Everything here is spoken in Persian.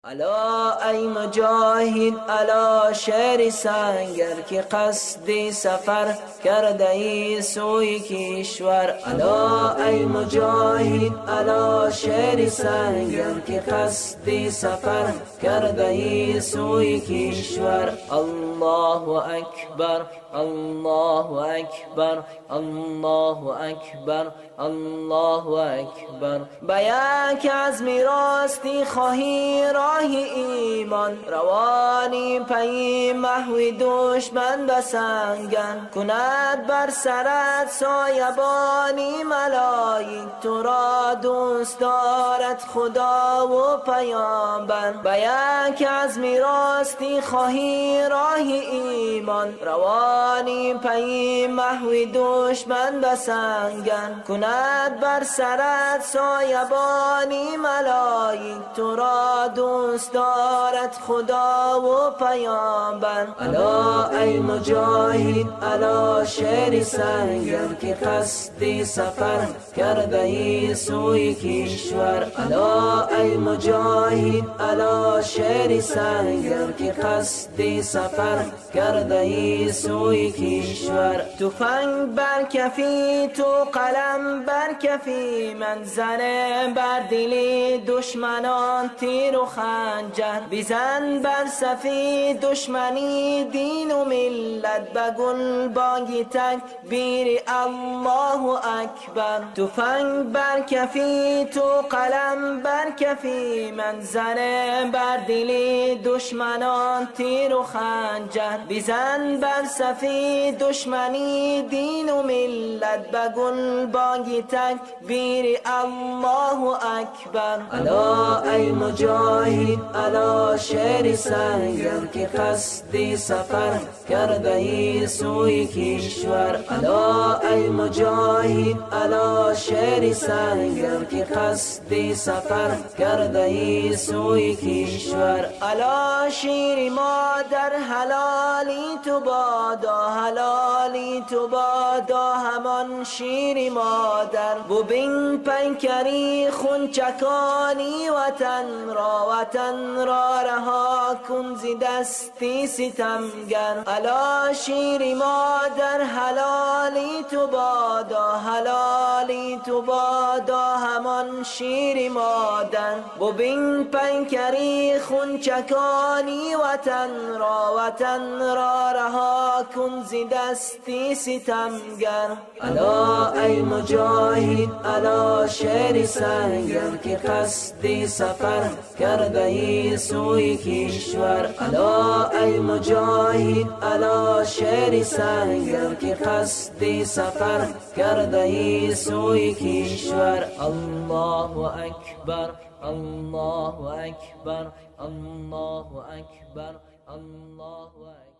الا ای مجاهد، الا شعر سنگر که قصد سفر کرده ای سوی کشور. الا ای مجاهد، الا شعر سنگر که قصد سفر کرده ای سوی کشور. الله اکبر، الله اکبر، الله اکبر، الله اکبر. به یک عزم راستی خواهی راه ایمان، روانی پی محو دشمن به سنگن. کند بر سرت سایبانی ملائک، تو را دوست دارد خدا و پیامبر. به یک عزم راستی خواهی راه ایمان، روانی پی محو دشمن به سنگن. کند بر سرت سایبانی ملائک، تو را دوست دارد خدا و پیامبر. الا ای مجاهد، الا شعر سنگر که قصد سفر کرده ای سوی کشور. الا ای مجاهد، الا شعر سنگر که قصد سفر کرده ای سوی کشور. تفنگ بر کفی تو، قلم بر کفی من، زنه بر دل دشمنان تیر و خنجر. بزن بر صفی دشمنی دین و ملت، به گل بانگ تکبیر الله اکبر. تفنگ بر کفی تو، قلم بر کفی من، زنه بر دل دشمنان تیر و خنجر. بزن بر صفی دشمنی دین و ملت، به گل بانگ تکبیر الله اکبر. الا ای مجاهد، الا شعر سنگر که قصد سفر کرده ای سوی کشور. الا ای مجاهد، الا شعر سنگر که قصد سفر کرده ای سوی کشور. الا شیر مادر حلالی تو بادا، حلالی تو بادا همان شیر مادر. ببین پیکری خون چکانی وطن را، وطن را رها کن ز دستی ستمگر. الا شیر مادر حلالی تو بادا، حلالی تو بادا همان شیر مادر. ببین پیکری خون چکانی وطن را، وطن را رها کن ز دستی ستمگر. الا ای مجاهد، الا شعر سنگر که قصد سفر کرده ای سوی کشور. الا ای مجاهد، الا شعر سنگر که قصد سفر کرده ای سوی کشور. الله اکبر، الله اکبر، الله اکبر، الله اکبر.